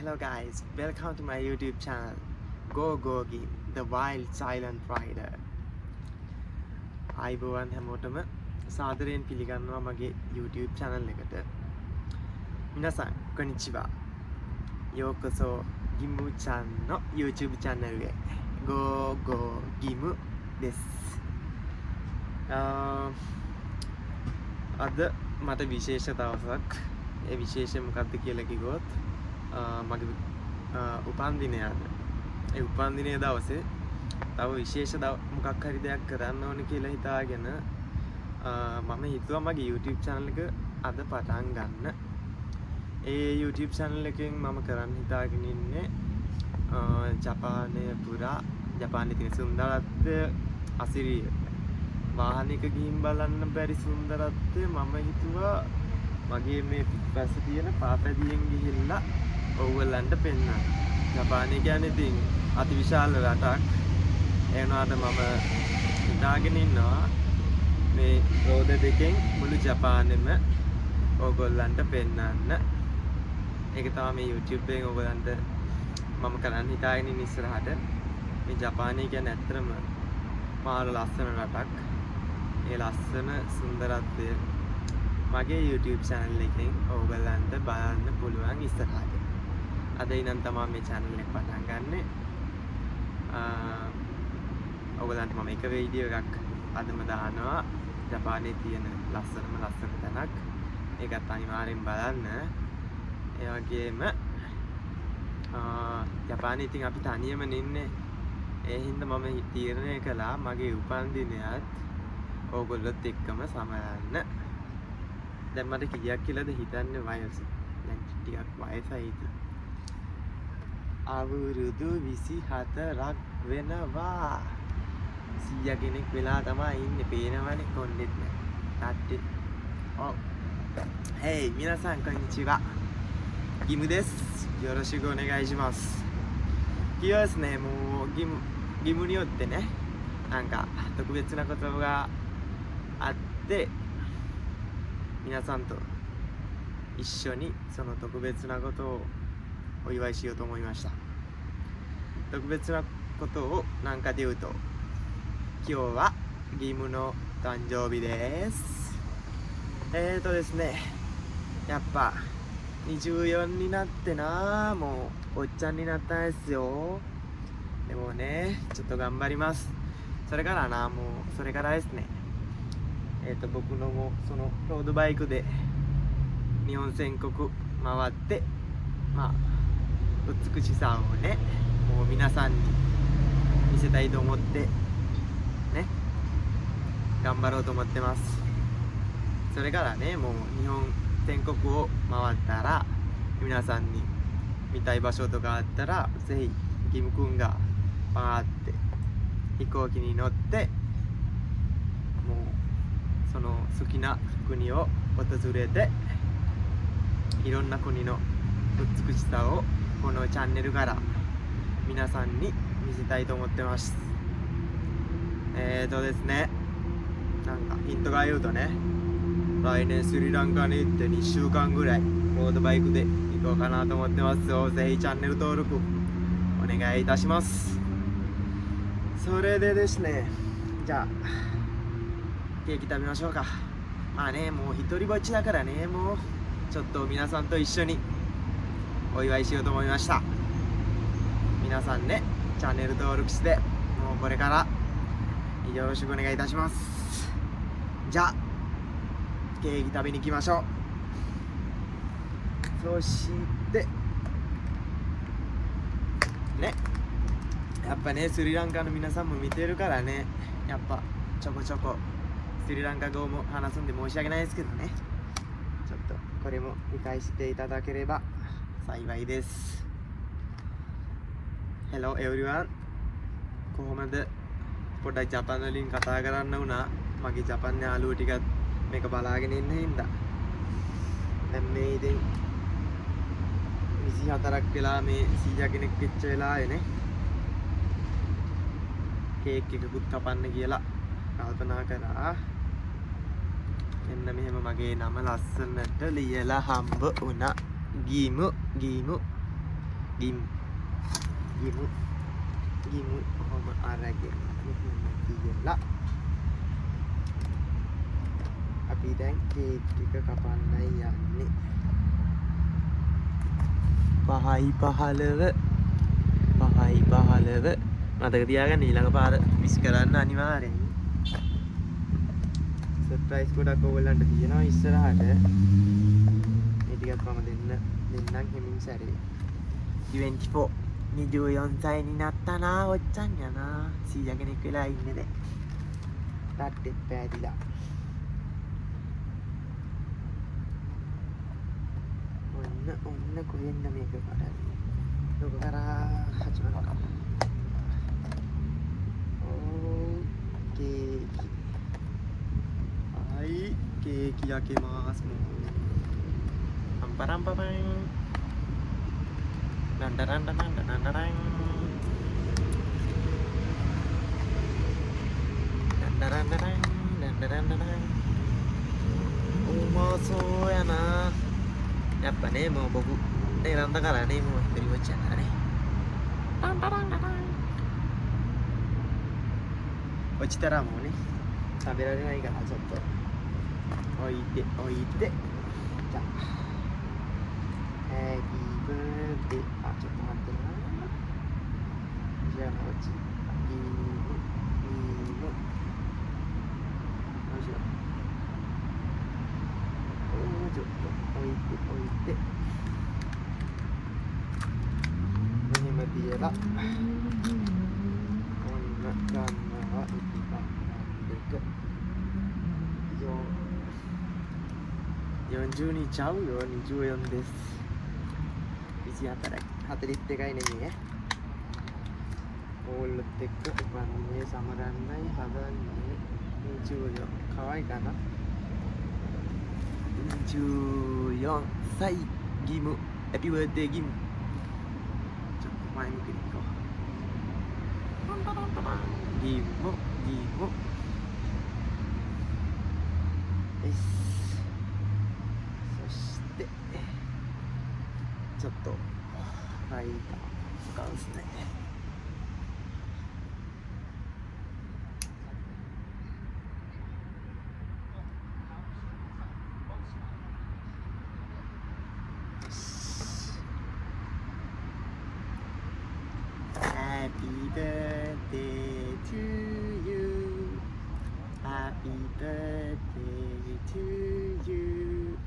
Hello guys, welcome to my YouTube channel Go Go Game, The Wild Silent Rider. ආයිබෝවන් හැමෝටම සාදරයෙන් පිළිගන්නවා මගේ YouTube channel එකට. මිනාසන් කොනිචිවා. යෝකසෝ ගිමු chan no YouTube channel へ Go Go Game です。අද මට විශේෂ දවසක්. ඒ විශේෂය මොකක්ද කියලා කිව්වොත් මගේ උපන් දිනය අද. ඒ උපන් දිනයේ දවසේ තව විශේෂ මොකක් හරි දෙයක් කරන්න ඕනේ කියලා හිතාගෙන මම හිතුවා මගේ YouTube channel එක අද පටන් ගන්න. ඒ YouTube channel එකෙන් මම කරන්න හිතාගෙන ඉන්නේ ජපානයේ පුරා ජපානයේ තියෙන සුන්දරත්වය අසිරිය වාහනයක ගිහින් බලන්න බැරි සුන්දරත්වය මම හිතුවා මගේ මේ පිටපස්ස තියෙන පාපැදියෙන් ගිහිල්ලා ඔයගොල්ලන්ට පෙන්නන්න. ජපානය කියන්නේ ඉතින් අතිවිශාල රටක්. ඒ වුණාට මම හිතාගෙන ඉන්නවා මේ රෝද දෙකෙන් මුළු ජපානෙම ඔයගොල්ලන්ට පෙන්නන්න. ඒක තමයි මේ YouTube එකෙන් ඔයගොල්ලන්ට මම කරන්න හිතාගෙන ඉන්න ඉස්සරහට. මේ ජපානය කියන්නේ ඇත්තටම මාර ලස්සන රටක්. ඒ ලස්සන සුන්දරත්වය මගේ YouTube channel එකෙන් ඔයගොල්ලන්ට බලන්න පුළුවන් ඉස්සරහට. අද ඉඳන් තමයි මේ channel එක පටන් ගන්නෙ. ඔයගොල්ලන්ට මම එක වීඩියෝ එකක් අදම දානවා. ජපානයේ තියෙන ලස්සන තැනක්. ඒකත් අනිවාර්යෙන් බලන්න. ඒ වගේම ජපානයේ ඉතින් අපි තනියම ඉන්නේ. ඒ හින්දා මම තීරණය කළා මගේ උපන් දිනයත් ඕගොල්ලොත් එක්කම සමරන්න. දැන් මට කීයක් කියලාද හිතන්නේ වයස. දැන් ටිකක් වයසයි ඉතින්. අවුරුදු 24ක් වෙනවා. 100 කෙනෙක් වෙලා තමයි ඉන්නේ. පේනවනේ කොන්නෙත් නෑ. තාත්තේ. ඔව්. Hey, 皆さんこんにちは。ギムです。よろしくお願いします。今日はですね、もうギムによってね、なんか特別なことがあって、皆さんと一緒にその特別なことをお祝いしようと思いました。特別なことを何かで言うと、今日はギムの誕生日です。ですね、やっぱ24になってな、もうおっちゃんになったんですよ。でもね、ちょっと頑張ります。それからそれからですね、僕のもそのロードバイクで日本全国回って、まあ美しさをね、もう皆さんに見せたいと思ってね、頑張ろうと思ってます。それからね、もう日本全国を回ったら皆さんに見たい場所とかあったらぜひギムくんがバーって飛行機に乗ってもうその好きな国を訪れていろんな国の美しさをこのチャンネルから皆さんに見せたいと思ってます。ですね、なんかヒントが言うとね、来年スリランカに行って2週間ぐらいロードバイクで行こうかなと思ってますよ。ぜひチャンネル登録お願いいたします。それでですね、じゃあケーキ食べましょうか。まあね、もう一人ぼっちだからね、もうちょっと皆さんと一緒にお祝いしようと思いました。皆さんね、チャンネル登録してもうこれからよろしくお願いいたします。じゃあケーキ食べに行きましょう。そしてね、やっぱねスリランカの皆さんも見てるからね、やっぱちょこちょこスリランカ語も話すんで申し訳ないですけどね、ちょっとこれも理解していただければ幸いです。 Hello everyone, කොහොමද? පොඩ්ඩක් ජපාන් වලින් කතා කරන්න වුණා. මගේ ජපාන් යාළුවෝ ටිකත් මේක බලාගෙන ඉන්න හින්දා. දැන් මේ ඉතින් 24ක් වෙලා මේ 100 කෙනෙක් වෙච්ච වෙලාවේනේ කේක් එකකුත් කපන්න කියලා කල්පනා කරා. එන්න මෙහෙම මගේ නම ලස්සනට ලියලා හම්බ වුණා. ගීමු ගිමු කොහොම අරගෙන මෙහෙම තියලා අපි දැන් කේක් එක කපන්නයි යන්නේ 5:15 මතක තියාගන්න ඊළඟ පාර මිස් කරන්න අනිවාර්යෙන් සර්ප්‍රයිස් ගොඩක් ඕගොල්ලන්ට තියෙනවා ඉස්සරහට මේ ටිකත් මම දෙන්නම් හිමින් සැරේ 24 24歳になったなおっちゃんやなසීයා කෙනෙක් වෙලා ඉන්නේ දැන් තාත්තේ පෑදිලා ඔන්න කොහෙන්ද මේක කරන්නේ ලෝක කරා හචුනක ඕකේはいケーキ焼けますもうパンパランパパンランダランダランダランダランランダランダランランダランダランうまそうやなやっぱねもう僕選んだからねもう一人ぼっちやからねパンパランダラン落ちたらもうね食べられないからちょっと置いてじゃあハッピーバーデーあちょっと待ってなじゃあ落ちよいしょちょっと置いて何までやらこんな感じは一番でか42ちゃうよ24ですisi hatalit kay na niya ulit ko ipan niya samaran na hagan ni Juyo kawaii ka na 24歳ギムハッピーバースデーギムちょっと前向きに行こうギムそしてちょっとライター使うんですねHappy birthday to you Happy birthday to you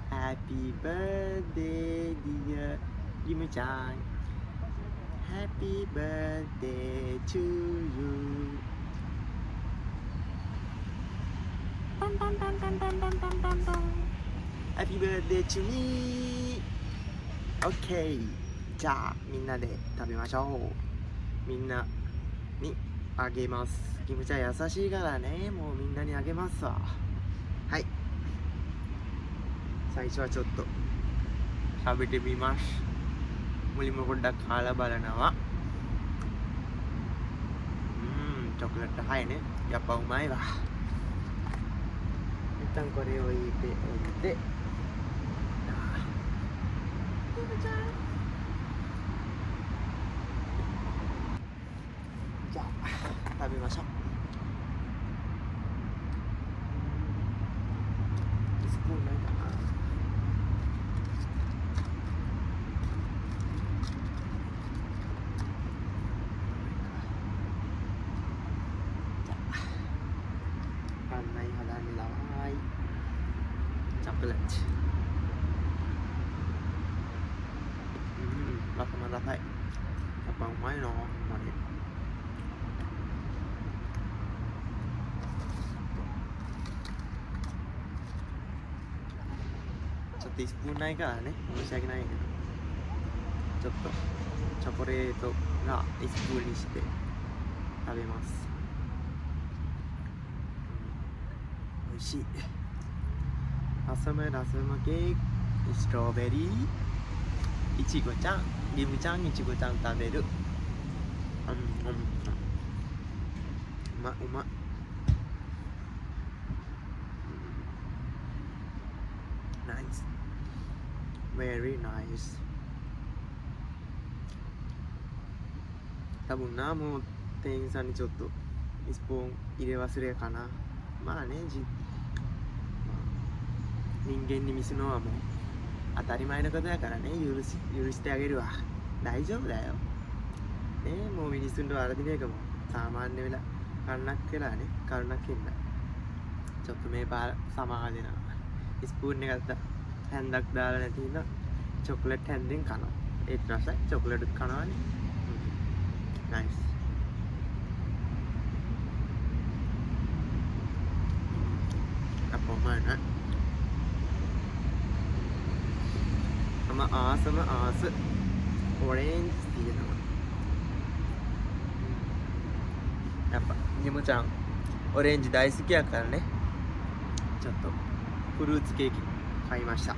Happy birthday dear ゆむちゃん Happy birthday to you パンパンパンパンパンパンパンパンパン Happy birthday to me OK じゃあみんなで食べましょうみんなにあげますキムちゃん優しいからねもうみんなにあげますわはい最初はちょっと食べてみますමුලින්ම පොඩ්ඩක් කාලා බලනවා chocolate はいねやっぱうまいわ一旦これを置いてじゃあ食べましょうスプーンないかなラフマラファイやっぱうまいなほんまにちょっと1スプーンないからね申し訳ないけどちょっとチョコレートが1スプーンにして食べます美味しいラスムケーキストロベリーいちごちゃんリムちゃんいちごちゃん食べるうまうまnice very nice 多分な、もう店員さんにちょっとスプーン入れ忘れかな。まあね、人間に見せるのはもう当たり前のことやからね、許してあげるわ。大丈夫だよ。ね、もうミニスンド알아들으니까 뭐 사만네 වෙලා කන්නක් කියලා නේ කරුණක් ඉන්න. චොක්ක මේ පාර සමාහ දෙනවා. ස්පූන් එකක් හැන්දක් දාලා නැති ඉන්න චොක්ලට් හැන්දෙන් කනවා. ඒත් රසයි චොක්ලට් උත් කනවානේ. නයිස්. අපොමන. ආසම ආස ඔරෙන්ජ් තියෙනවා. やっぱニムちゃんオレンジ大好きやからね、ちょっとフルーツケーキ買いました。や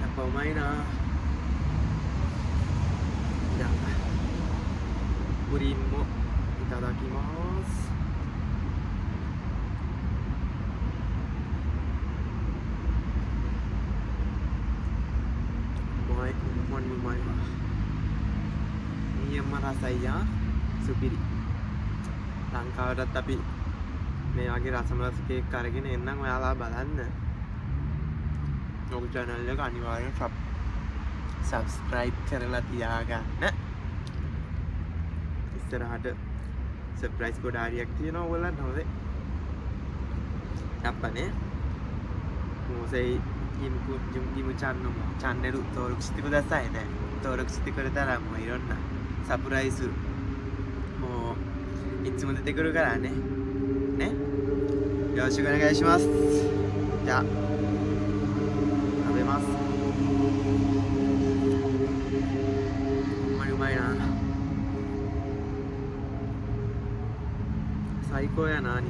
っぱうまいな。じゃあプリンもいただきます。うまい、ほんまにうまいわ。නියම රසයියා සුපිරි. ලංකාවටත් අපි මේ වගේ රසමලස් කේක් අරගෙන එන්නම් ඔයාලා බලන්න. ඔබ channel එක අනිවාර්යෙන් subscribe කරලා තියාගන්න. ඉස්සරහට surprise ගොඩාරියක් තියෙනවා ඔයගොල්ලන්ට හොඳේ. やっぱね、もうせいギムちゃんのチャンネル登録してくださいね。登録してくれたらもういろんなサプライズもういつも出てくるからね。ね。よろしくお願いします。じゃあ食べます。ほんまにうまいな。最高やな。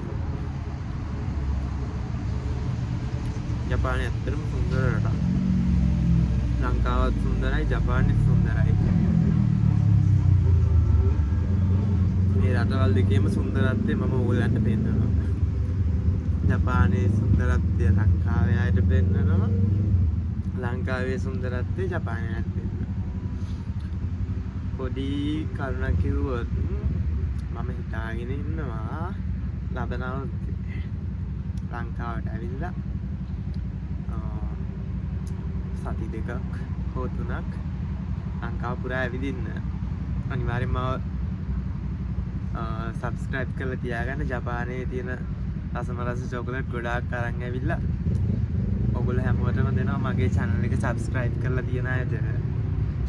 ජපානයේ ඇත්තටම සුන්දර රටක්. ලංකාවත් සුන්දරයි, ජපානෙත් සුන්දරයි. මේ රටවල් දෙකේම සුන්දරත්වය මම ඕගොල්ලන්ට පෙන්නනවා. ජපානයේ සුන්දරත්වය ලංකාවේ අයට පෙන්නනවා. ලංකාවේ සුන්දරත්වය ජපානයේ අයට පෙන්නනවා. පොඩි කරුණක් කිව්වොත් මම හිතාගෙන ඉන්නවා ලබනව ලංකාවට ඇවිල්ලා සති දෙකක් හෝ තුනක් ලංකාව පුරා ඇවිදින්න. අනිවාර්යෙන්ම සබ්ස්ක්‍රයිබ් කරලා තියාගන්න. ජපානයේ තියෙන රසමරස චොකලට් ගොඩාක් අරන් ඇවිල්ලා ඔයගොල්ලෝ හැමෝටම දෙනවා මගේ channel එක සබ්ස්ක්‍රයිබ් කරලා තියන අයට.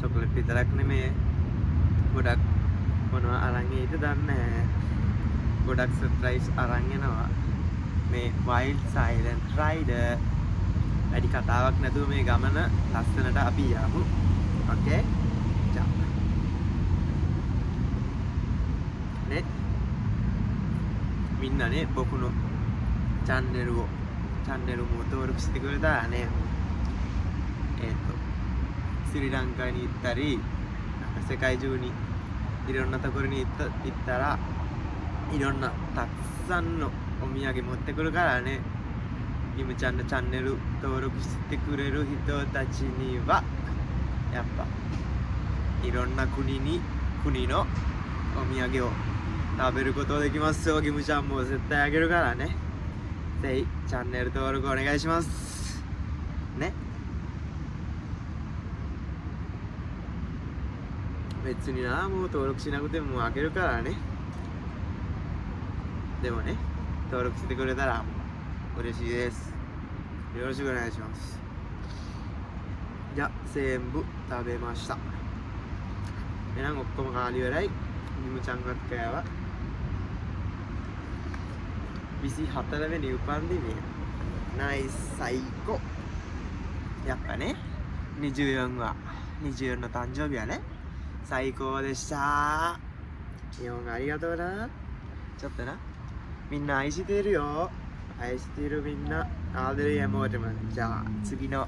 චොකලට් විතරක් නෙමෙයි ගොඩක් මොනවා අරන් එයිද දන්නේ නැහැ. ගොඩක් සර්ප්‍රයිස් අරන් එනවා. මේ wild silent rider වැඩි කතාවක් නැතුව මේ ගමන ලස්සනට අපි යමු. ඕකේ? ජා. නේ? මින්නනේ බොකුණු channel を登録してくれたらね、スリランカに行ったり、なんか世界中にいろんなところに行ったらいろんなたくさんのお土産持ってくるからね。ギムちゃんのチャンネル登録してくれる人たちにはやっぱいろんな国のお土産を食べることできますよ。ギムちゃんも絶対あげるからね。ぜひチャンネル登録お願いしますね。別にな、もう登録しなくてもあげるからね。でもね、登録してくれたら嬉しいです。よろしくお願いします。じゃあ全部食べました。එහෙනම් ඔක්කොම කාලි වෙලයි. නිමු චංගත් කෑවා. 24 වෙනි උපන්දිනය. Nice psycho. やっぱね、24の誕生日はね、最高でした。日本ありがとうな。ちょっとな。みんな愛してるよ。愛してるみんな。あーでるやもうでも。じゃあ次の